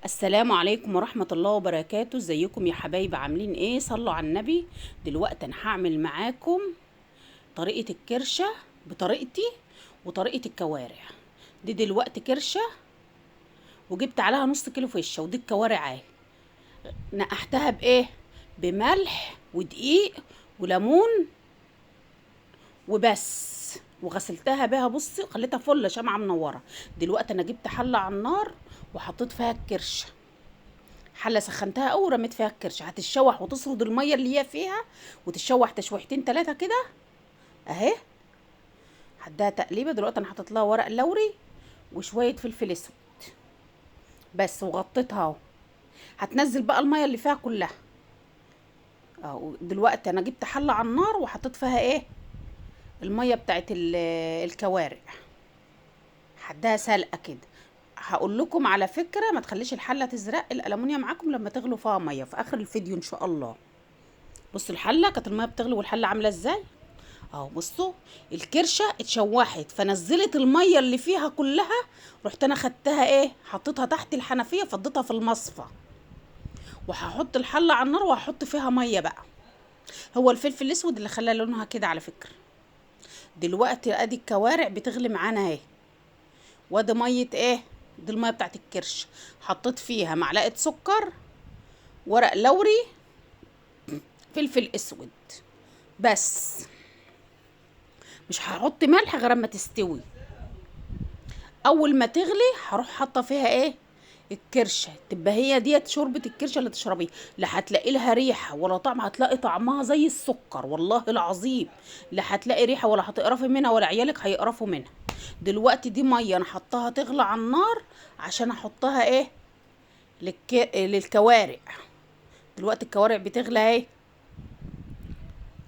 السلام عليكم ورحمة الله وبركاته. ازيكم يا حبايبي؟ عاملين ايه؟ صلوا على النبي. دلوقتي انا هعمل معاكم طريقة الكرشة بطريقتي وطريقة الكوارع. دي دلوقتي كرشة وجبت عليها نص كيلو فشة، ودي الكوارع اهي. نقحتها بايه؟ بملح ودقيق وليمون وبس، وغسلتها بيها. بصي خليتها فله شمعة منورة. دلوقتي انا جبت حلة على النار وحطيت فيها الكرشة. حله سخنتها قوي ورميت فيها الكرشه، هتتشوح وتصرد الميه اللي هي فيها وتتشوح تشويحتين ثلاثه كده اهي. هديها تقليبه. دلوقتي انا حاطط لها ورق لوري وشويه فلفل اسود بس، وغطيتها اهو. هتنزل بقى الميه اللي فيها كلها اهو. دلوقتي انا جبت حله على النار وحطيت فيها ايه؟ الميه بتاعت الكوارع. هديها سلقه كده. هقول لكم على فكره، ما تخليش الحله تزرق الالومنيا معاكم لما تغلوا فيها ميه في اخر الفيديو ان شاء الله. بصوا الحله كانت الميه بتغلي والحله عامله ازاي اهو. بصوا الكرشه اتشوحت فنزلت الميه اللي فيها كلها. رحت انا خدتها ايه، حطيتها تحت الحنفيه، فضيتها في المصفى. وهحط الحله على النار وهحط فيها ميه بقى. هو الفلفل الاسود اللي خلاها لونها كده على فكره. دلوقتي ادي الكوارع بتغلي معانا اهي، وادي ميه ايه؟ دي الميه بتاعت الكرش. حطيت فيها معلقه سكر، ورق لوري، فلفل اسود بس. مش هحط ملح غير اما تستوي. اول ما تغلي هروح حاطه فيها ايه؟ الكرشه. تبقى هي ديت شوربه الكرشه اللي تشربيها. لا هتلاقي لها ريحه ولا طعم، هتلاقي طعمها زي السكر والله العظيم. لا هتلاقي ريحه ولا هتقرفي منها ولا عيالك هيقرفوا منها. دلوقتي دي ميه انا حطاها تغلى على النار عشان احطها ايه؟ للكوارع. دلوقتي الكوارع بتغلى اهي.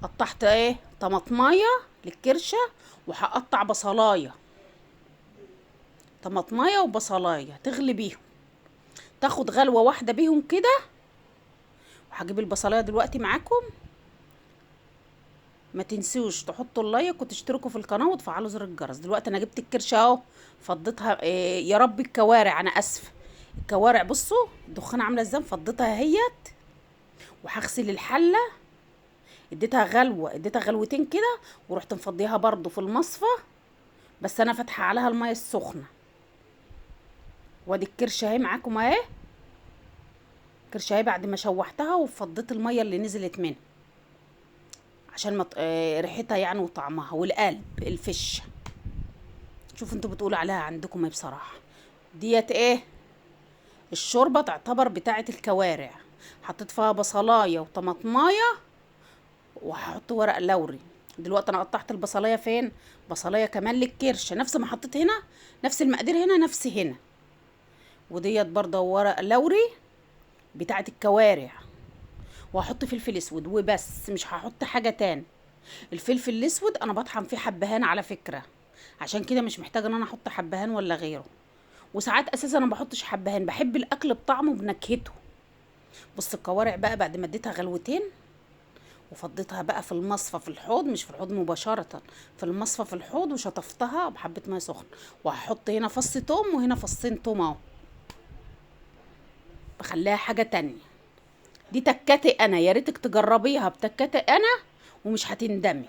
قطعت ايه؟ طماطمايه للكرشه، وهقطع بصلايه. طماطمايه وبصلايه تغلي بيهم، تاخد غلوه واحده بيهم كده. وهجيب البصلايه دلوقتي معاكم. ما تنسوش تحطوا اللايك وتشتركوا في القناه وتفعلوا زر الجرس. دلوقتي انا جبت الكرشه اهو، فضيتها إيه يا رب الكوارع، انا اسفه. الكوارع بصوا الدخانه عامله ازاي، فضيتها اهيت. وهغسل الحله. اديتها غلوه، اديتها غلوتين كده، ورحت مفضيها برضو في المصفى. بس انا فاتحه عليها الميه السخنه. وادي الكرشه اهي معاكم اهي. الكرشه اهي بعد ما شوحتها وفضيت الميه اللي نزلت منها عشان ما ريحتها يعني وطعمها. والقلب الفشه، شوفوا انتوا بتقولوا عليها عندكم ايه بصراحه. ديت ايه؟ الشوربه تعتبر بتاعه الكوارع. حطيت فيها بصلايه وطماطمايه، وهحط ورق لوري. دلوقتي انا قطعت البصلايه فين؟ بصلايه كمان للكرشه، نفس ما حطيت هنا، نفس المقادير هنا نفس هنا. وديت برضه ورق لوري بتاعه الكوارع. وهحط فلفل اسود وبس، مش هحط حاجه تاني. الفلفل الاسود انا بطحن فيه حبهان على فكره، عشان كده مش محتاجه ان انا احط حبهان ولا غيره. وساعات اساسا انا ما بحطش حبهان، بحب الاكل بطعمه بنكهته. بص الكوارع بقى بعد ما اديتها غلوتين وفضيتها بقى في المصفى في الحوض، مش في الحوض مباشره، في المصفى في الحوض، وشطفتها بحبه ميه سخنه. وهحط هنا فص توم وهنا فصين توم اهو، بخليها حاجه تانية. دي تكاتي انا، يا ريتك تجربيها بتكاتي انا ومش هتندمي.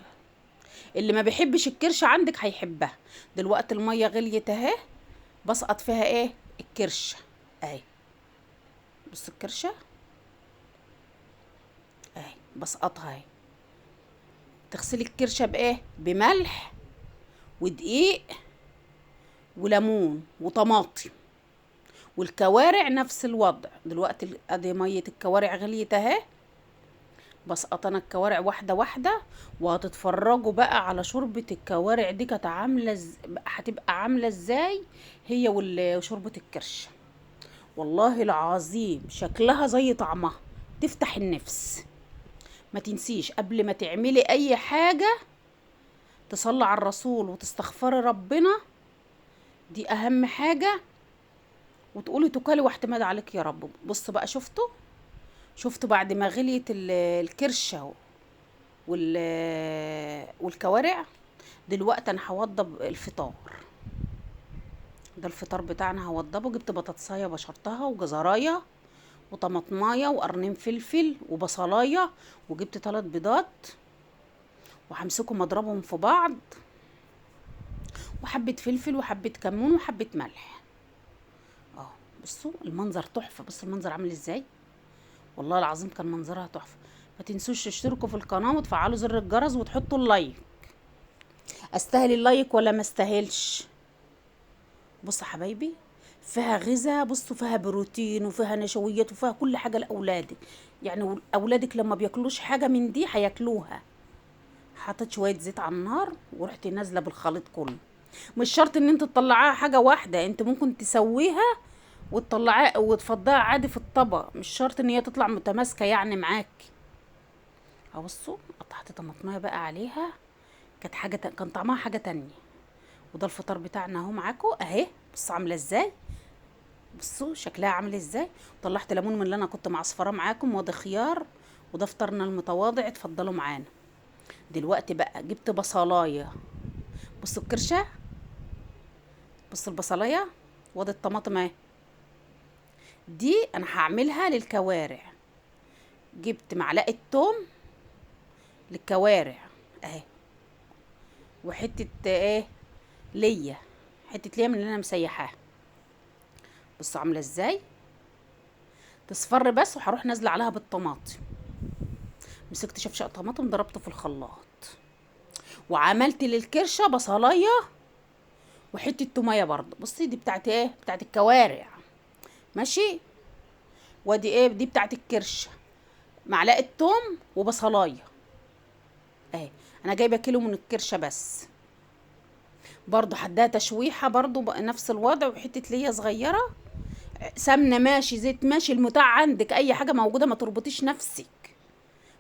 اللي ما بيحبش الكرشه عندك هيحبها. دلوقتي الميه غليت اهي، بسقط فيها ايه؟ الكرشه اهي. بص الكرشه اهي بسقطها اهي. تغسلي الكرشه بايه؟ بملح ودقيق وليمون وطماطم. والكوارع نفس الوضع. دلوقتي ادي ميه الكوارع غليت اهي. بسقط انا الكوارع واحده واحده. وهتتفرجوا بقى على شوربه الكوارع دي كانت عامله هتبقى عامله ازاي هي وشوربه الكرشه. والله العظيم شكلها زي طعمها، تفتح النفس. ما تنسيش قبل ما تعملي اي حاجة تصلي على الرسول وتستغفري ربنا، دي اهم حاجة. وتقولي توكلي واعتماد عليك يا رب. بص بقى، شفتوا بعد ما غليت الكرشة والكوارع. دلوقتي انا هوضب الفطار. ده الفطار بتاعنا هوضبه. جبت بطاطسايه بشرتها وجزرايه وطماطمايه وقرنين فلفل وبصلايه، وجبت 3 بيضات وهمسكهم اضربهم في بعض، وحبه فلفل وحبه كمون وحبه ملح. اه بصوا المنظر تحفه، بصوا المنظر عامل ازاي، والله العظيم كان منظرها تحفه. ما تنسوش تشتركوا في القناه وتفعلوا زر الجرس وتحطوا اللايك. استاهل اللايك ولا ما استاهلش؟ بصوا يا حبايبي، فيها غذاء، بصوا فيها بروتين وفيها نشويات وفيها كل حاجه لاولادك. يعني اولادك لما بياكلوش حاجه من دي هياكلوها. حطيت شويه زيت على النار ورحت نازله بالخليط كله. مش شرط ان انت تطلعيها حاجه واحده، انت ممكن تسويها وتطلعيها وتفضيها عادي في الطبق، مش شرط ان هي تطلع متماسكه يعني معاكي. بصوا قطعت طماطمايه بقى عليها، كان طعمها حاجه تانية. وده الفطار بتاعنا اهو معاكم اهي، بصوا عامله ازاي، بصوا شكلها عامل ازاي. طلعت ليمون من اللي انا كنت معصفراه معاكم، وده خيار، وده فطارنا المتواضع، اتفضلوا معانا. دلوقتي بقى جبت بصلايه، بصوا الكرشه، بصوا البصلايه، وده الطماطم اهي. دي انا هعملها للكوارع. جبت معلقه توم للكوارع اهي، وحته ايه ليا، حته ليا من اللي انا مسيحاها. بصوا عامله ازاي، تصفر بس، وهروح نازله عليها بالطماطم. مسكت شفشق طماطم ضربته في الخلاط، وعملت للكرشه بصلايه وحته توميه برضه. بصي دي بتاعت ايه، بتاعت الكوارع ماشي. ودي ايه، دي بتاعت الكرشه، معلقه توم وبصلايه اهي. انا جايبه كيلو من الكرشه بس، برضه حدها تشويحه برضه بقى نفس الوضع، وحته ليا صغيره، سمنه ماشي، زيت ماشي، المتاع عندك اي حاجه موجوده. ما تربطيش نفسك،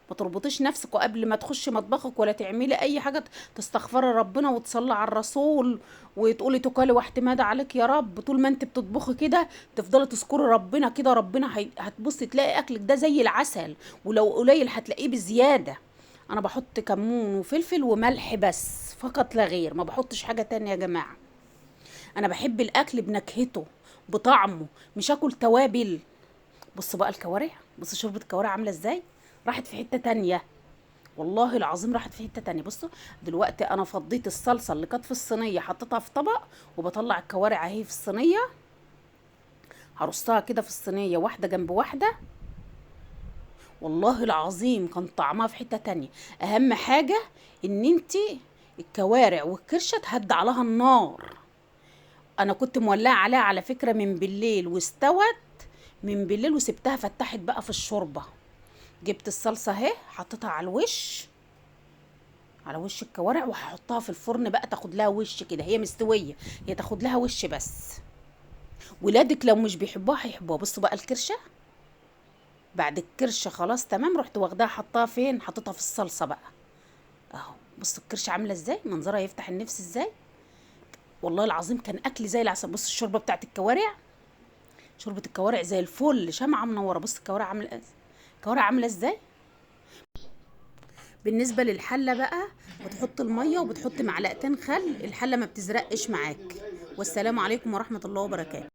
ما تربطيش نفسك، وقبل ما تخشي مطبخك ولا تعملي اي حاجه تستغفري ربنا وتصلي على الرسول وتقولي توكلي واعتماد عليك يا رب. طول ما انت بتطبخي كده تفضلي تذكري ربنا كده، ربنا هتبصي تلاقي اكلك ده زي العسل، ولو قليل هتلاقيه بزياده. انا بحط كمون وفلفل وملح بس فقط لا غير، ما بحطش حاجه تانية يا جماعه. انا بحب الاكل بنكهته بطعمه، مش اكل توابل. بصوا بقى الكوارع، بصوا شوربه الكوارع عامله ازاي، راحت في حته تانية، والله العظيم راحت في حته تانية. بصوا دلوقتي انا فضيت الصلصه اللي كانت في الصينيه، حطيتها في طبق، وبطلع الكوارع اهي في الصينيه، هرصها كده في الصينيه واحده جنب واحده. والله العظيم كان طعمها في حته تانية. اهم حاجه ان انتي الكوارع والكرشه تهدي عليها النار. انا كنت مولعه عليها على فكره من بالليل، واستوت من بالليل، وسبتها فتحت بقى في الشوربه. جبت الصلصه اهي حطيتها على الوش، على وش الكوارع، وهحطها في الفرن بقى تاخد لها وش كده، هي مستويه، هي تاخد لها وش بس. ولادك لو مش بيحبوها هيحبوها. بصوا بقى الكرشه، بعد الكرشه خلاص تمام، رحت واخداها حطاها فين، حطيتها في الصلصه بقى اهو. بصوا الكرشه عامله ازاي، منظرها يفتح النفس ازاي، والله العظيم كان اكل زي العسل. بص الشوربه بتاعت الكوارع، شوربه الكوارع زي الفل، شمعه منوره. بص الكوارع عامله، الكوارع عامله ازاي. بالنسبه للحله بقى، بتحط الميه وبتحط معلقتين خل، الحله ما بتزرقش معاك. والسلام عليكم ورحمه الله وبركاته.